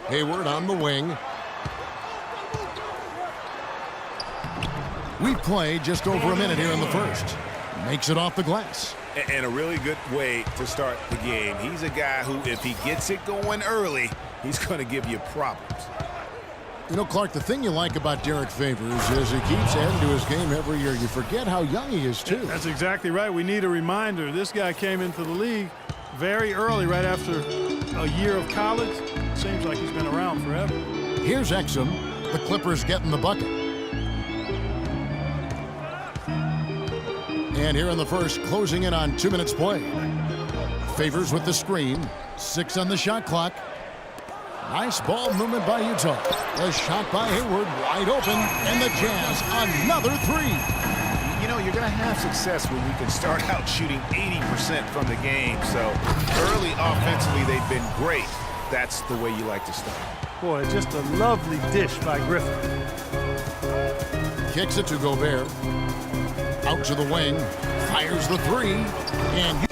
Hayward on the wing. We play just over a minute here in the first. Makes it off the glass. And a really good way to start the game. He's a guy who, if he gets it going early, he's going to give you problems. You know, Clark, the thing you like about Derek Favors is he keeps adding to his game every year. You forget how young he is, too. That's exactly right. We need a reminder. This guy came into the league very early, right after a year of college. Seems like he's been around forever. Here's Exum. The Clippers getting the bucket. And here in the first, closing in on 2 minutes play. Favors with the screen. 6 on the shot clock. Nice ball movement by Utah. A shot by Hayward, wide open, and the Jazz another 3. You know, you're going to have success when you can start out shooting 80% from the game. So early offensively, they've been great. That's the way you like to start. Boy, just a lovely dish by Griffin. Kicks it to Gobert. Out to the wing. Fires the 3. And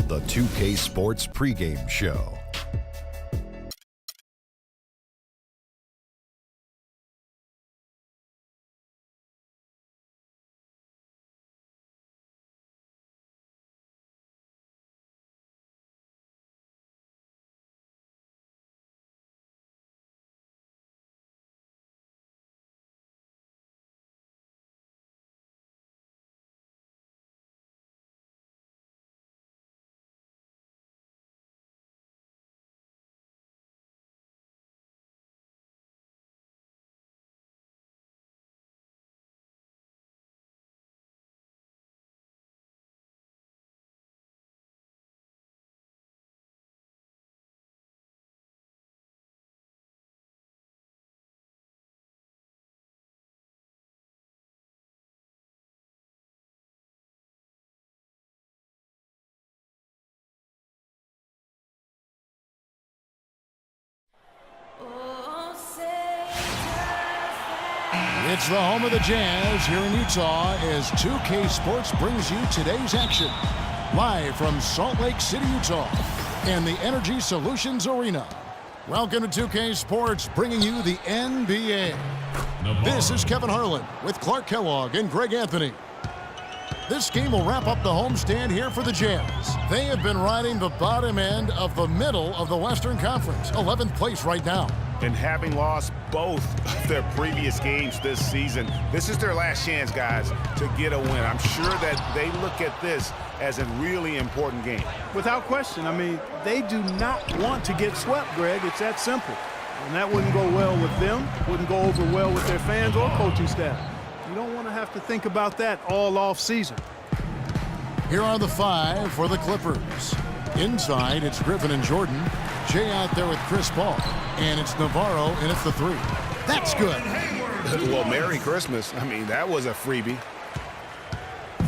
The 2K Sports pregame show. it's the home of the Jazz here in Utah as 2K Sports brings you today's action. Live from Salt Lake City, Utah, and the Energy Solutions Arena. Welcome to 2K Sports, bringing you the NBA. This is Kevin Harlan with Clark Kellogg and Greg Anthony. This game will wrap up the homestand here for the Jazz. They have been riding the bottom end of the middle of the Western Conference, 11th place right now. And having lost both of their previous games this season, this is their last chance, guys, to get a win. I'm sure that they look at this as a really important game. Without question. I mean, they do not want to get swept, Greg. It's that simple. And that wouldn't go well with them, wouldn't go over well with their fans or coaching staff. You don't want to have to think about that all off season. Here are the 5 for the Clippers. Inside, it's Griffin and Jordan. Jay out there with Chris Paul. And it's Navarro, and it's the 3. That's good. Well, Merry Christmas. I mean, that was a freebie.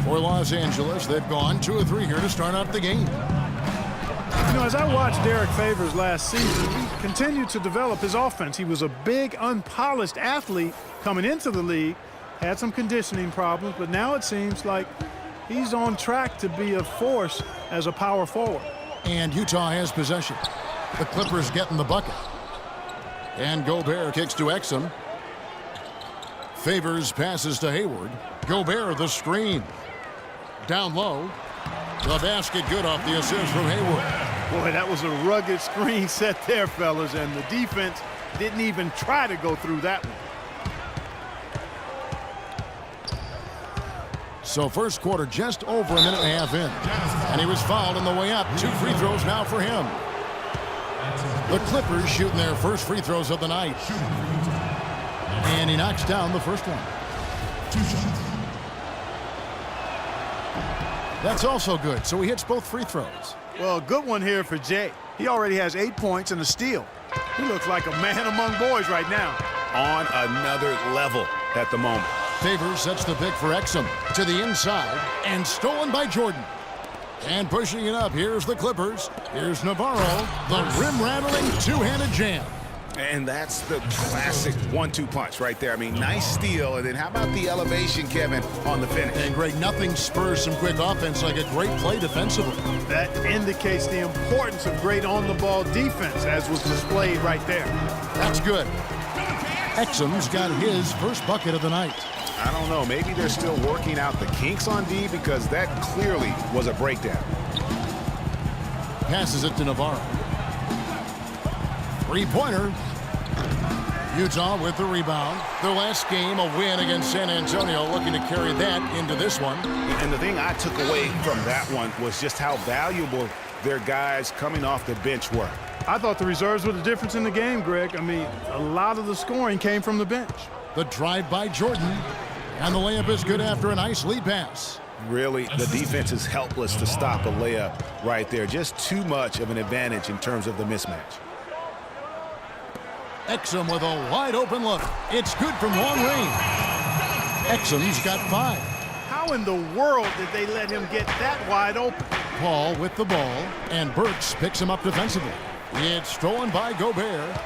For Los Angeles, they've gone 2 of 3 here to start out the game. You know, as I watched Derek Favors last season, he continued to develop his offense. He was a big, unpolished athlete coming into the league, had some conditioning problems, but now it seems like he's on track to be a force as a power forward. And Utah has possession. The Clippers getting the bucket. And Gobert kicks to Exum. Favors passes to Hayward. Gobert the screen. Down low. The basket good off the assist from Hayward. Boy, that was a rugged screen set there, fellas, and the defense didn't even try to go through that one. So first quarter just over a minute and a half in. And he was fouled on the way up. 2 free throws now for him. The Clippers shooting their first free throws of the night. And he knocks down the first one. That's also good. So he hits both free throws. Well, a good one here for Jay. He already has 8 points and a steal. He looks like a man among boys right now. On another level at the moment. Favors sets the pick for Exum to the inside and stolen by Jordan. And pushing it up, here's the Clippers. Here's Navarro, the rim-rattling two-handed jam. And that's the classic 1-2 punch right there. I mean, nice steal. And then how about the elevation, Kevin, on the finish? And Greg, nothing spurs some quick offense like a great play defensively. That indicates the importance of great on-the-ball defense, as was displayed right there. That's good. Exum's got his first bucket of the night. I don't know. Maybe they're still working out the kinks on D, because that clearly was a breakdown. Passes it to Navarro. Three-pointer. Utah with the rebound. Their last game, a win against San Antonio, looking to carry that into this one. And the thing I took away from that one was just how valuable their guys coming off the bench were. I thought the reserves were the difference in the game, Greg. I mean, a lot of the scoring came from the bench. The drive by Jordan. And the layup is good after a nice lead pass. Really, the defense is helpless to stop a layup right there. Just too much of an advantage in terms of the mismatch. Exum with a wide open look. It's good from long range. Exum's got 5. How in the world did they let him get that wide open? Paul with the ball, and Burks picks him up defensively. It's stolen by Gobert.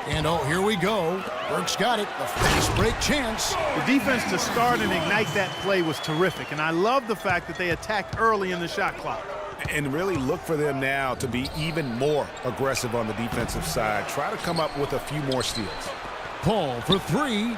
And oh, here we go. Burks got it. The fast break chance. The defense to start and ignite that play was terrific, and I love the fact that they attacked early in the shot clock. And really look for them now to be even more aggressive on the defensive side. Try to come up with a few more steals. Paul for 3.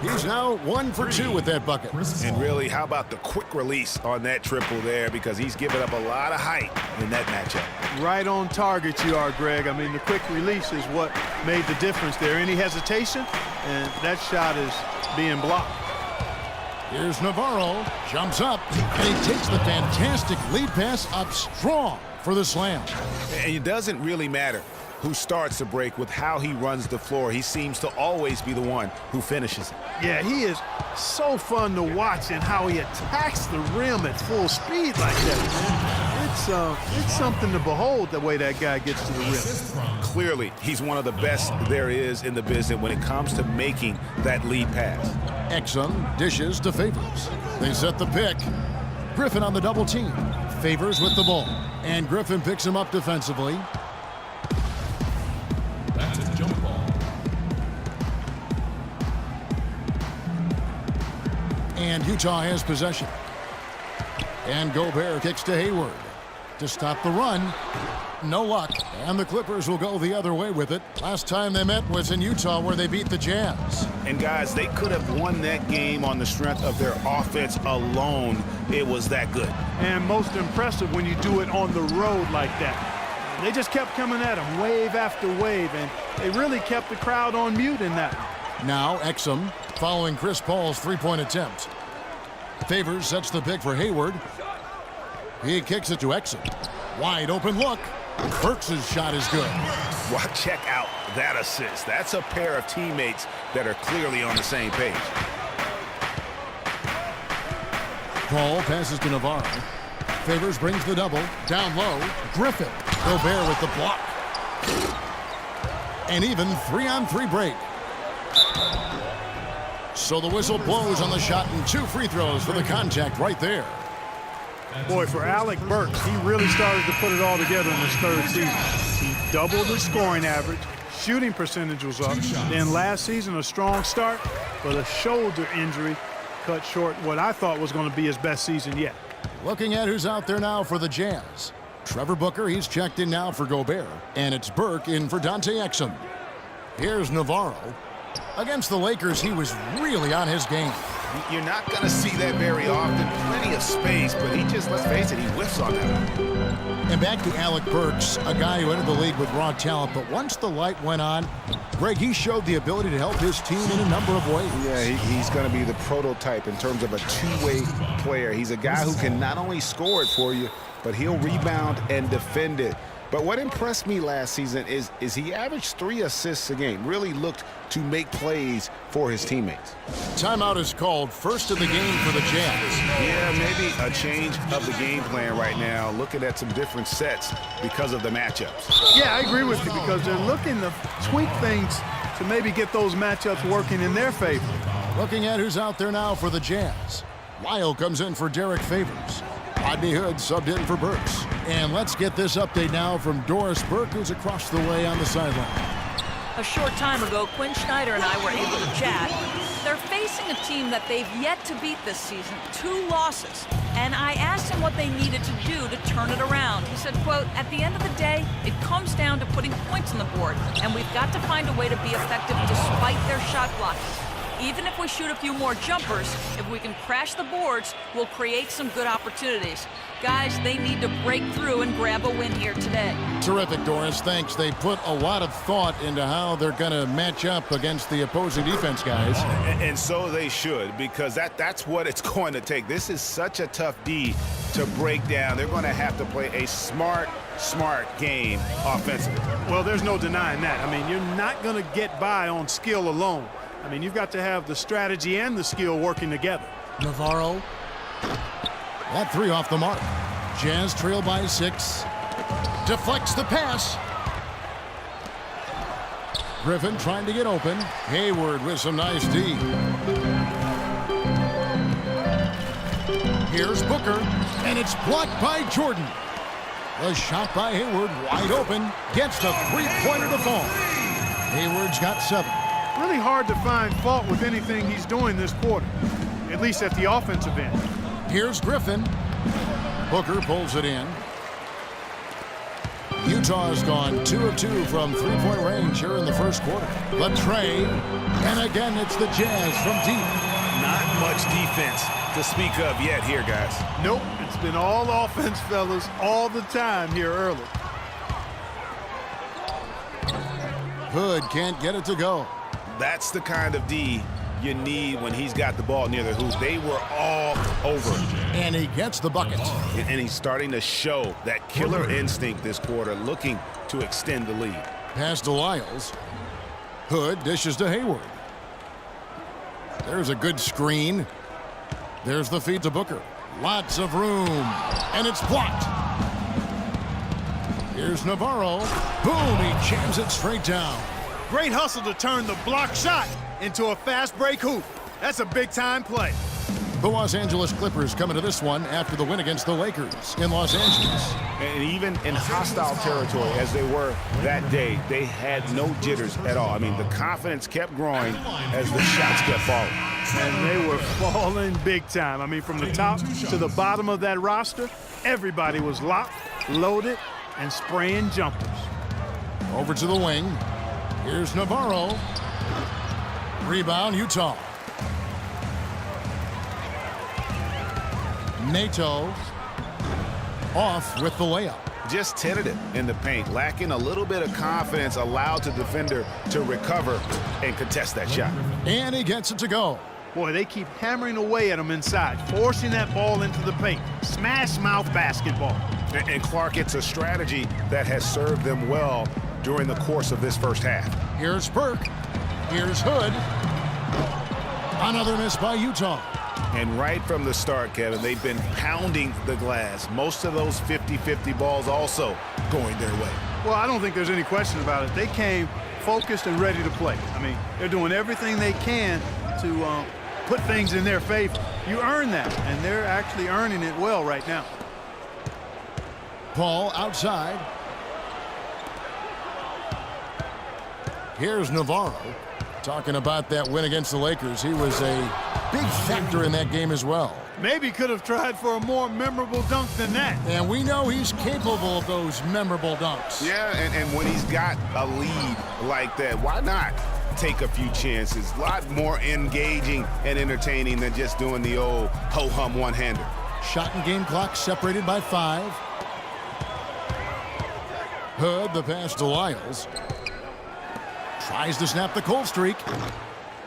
He's now 1 for 2 with that bucket. And really, how about the quick release on that triple there, because he's given up a lot of height in that matchup. Right on target you are, Greg. I mean, the quick release is what made the difference there. Any hesitation, and that shot is being blocked. Here's Navarro, jumps up, and he takes the fantastic lead pass up strong for the slam. And it doesn't really matter who starts the break with how he runs the floor. He seems to always be the one who finishes it. Yeah, he is so fun to watch, and how he attacks the rim at full speed like that, man. It's something to behold, the way that guy gets to the rim. Clearly, he's one of the best there is in the business when it comes to making that lead pass. Exum dishes to Favors. They set the pick. Griffin on the double team. Favors with the ball. And Griffin picks him up defensively. That's a jump ball. And Utah has possession. And Gobert kicks to Hayward to stop the run. No luck. And the Clippers will go the other way with it. Last time they met was in Utah, where they beat the Jazz. And guys, they could have won that game on the strength of their offense alone. It was that good. And most impressive when you do it on the road like that. They just kept coming at him wave after wave, and they really kept the crowd on mute in that one. Now Exum following Chris Paul's three-point attempt. Favors sets the pick for Hayward. He kicks it to Exum. Wide open look. Burks' shot is good. Well, check out that assist. That's a pair of teammates that are clearly on the same page. Paul passes to Navarro. Favors brings the double. Down low. Griffin. Gobert with the block. And even 3-on-3 break. So the whistle blows on the shot, and 2 free throws for the contact right there. Boy, for Alec Burks, he really started to put it all together in his 3rd season. He doubled his scoring average, shooting percentage was up. Then last season, a strong start, but a shoulder injury cut short what I thought was going to be his best season yet. Looking at who's out there now for the Jazz. Trevor Booker, he's checked in now for Gobert. And it's Burke in for Dante Exum. Here's Navarro. Against the Lakers, he was really on his game. You're not going to see that very often. Plenty of space, but he just, let's face it, he whiffs on that. And back to Alec Burks, a guy who entered the league with raw talent, but once the light went on, Greg, he showed the ability to help his team in a number of ways. Yeah, he's going to be the prototype in terms of a two-way player. He's a guy who can not only score it for you, but he'll rebound and defend it. But what impressed me last season is he averaged 3 assists a game, really looked to make plays for his teammates. Timeout is called, first of the game for the Jazz. Yeah, maybe a change of the game plan right now, looking at some different sets because of the matchups. Yeah, I agree with you, because they're looking to tweak things to maybe get those matchups working in their favor. Looking at who's out there now for the Jazz. Lyle comes in for Derek Favors. Rodney Hood subbed in for Burks. And let's get this update now from Doris Burke, who's across the way on the sideline. A short time ago, Quinn Schneider and I were able to chat. They're facing a team that they've yet to beat this season, 2 losses. And I asked him what they needed to do to turn it around. He said, quote, "At the end of the day, it comes down to putting points on the board, and we've got to find a way to be effective despite their shot blocking. Even if we shoot a few more jumpers, if we can crash the boards, we'll create some good opportunities. Guys, they need to break through and grab a win here today." Terrific, Doris. Thanks. They put a lot of thought into how they're going to match up against the opposing defense, guys. And so they should, because that's what it's going to take. This is such a tough D to break down. They're going to have to play a smart game offensively. Well, there's no denying that. I mean, you're not going to get by on skill alone. I mean, you've got to have the strategy and the skill working together. Navarro. That 3 off the mark. Jazz trail by 6. Deflects the pass. Griffin trying to get open. Hayward with some nice D. Here's Booker, and it's blocked by Jordan. The shot by Hayward, wide open, gets the three-pointer to fall. Hayward's got 7. Really hard to find fault with anything he's doing this quarter, at least at the offensive end. Here's Griffin. Booker pulls it in. Utah's gone 2 of 2 from three-point range here in the first quarter. Latrey, and again it's the Jazz from deep. Not much defense to speak of yet here, guys. Nope, it's been all offense, fellas, all the time here early. Hood can't get it to go. That's the kind of D you need when he's got the ball near the hoop. They were all over. And he gets the bucket. And he's starting to show that killer instinct this quarter, looking to extend the lead. Pass to Lyles. Hood dishes to Hayward. There's a good screen. There's the feed to Booker. Lots of room. And it's blocked. Here's Navarro. Boom, he jams it straight down. Great hustle to turn the block shot into a fast break hoop. That's a big-time play. The Los Angeles Clippers coming to this one after the win against the Lakers in Los Angeles. And even in hostile territory, as they were that day, they had no jitters at all. I mean, the confidence kept growing as the shots kept falling. And they were falling big time. I mean, from the top to the bottom of that roster, everybody was locked, loaded, and spraying jumpers. Over to the wing. Here's Navarro. Rebound, Utah. Nato off with the layup. Just tentative in the paint, lacking a little bit of confidence, allowed the defender to recover and contest that shot. And he gets it to go. Boy, they keep hammering away at him inside, forcing that ball into the paint. Smash mouth basketball. And Clark, it's a strategy that has served them well during the course of this first half. Here's Burke. Here's Hood. Another miss by Utah. And right from the start, Kevin, they've been pounding the glass. Most of those 50-50 balls also going their way. Well, I don't think there's any question about it. They came focused and ready to play. I mean, they're doing everything they can to put things in their favor. You earn that, and they're actually earning it well right now. Paul outside. Here's Navarro. Talking about that win against the Lakers, he was a big factor in that game as well. Maybe could have tried for a more memorable dunk than that. And we know he's capable of those memorable dunks. Yeah, and when he's got a lead like that, why not take a few chances? A lot more engaging and entertaining than just doing the old ho-hum one-hander. Shot and game clock separated by 5. Hood, the pass to Lyles. Tries to snap the cold streak.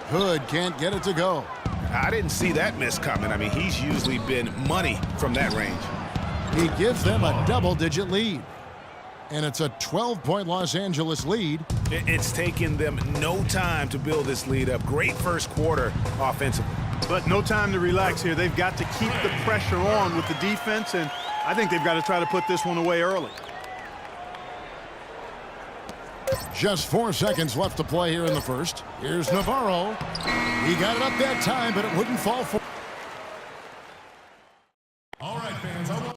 Hood can't get it to go. I didn't see that miss coming. I mean, he's usually been money from that range. He gives them a double-digit lead. And it's a 12-point Los Angeles lead. It's taken them no time to build this lead up. Great first quarter offensively. But no time to relax here. They've got to keep the pressure on with the defense, and I think they've got to try to put this one away early. Just 4 seconds left to play here in the first. Here's Navarro. He got it up that time, but it wouldn't fall for. All right, fans.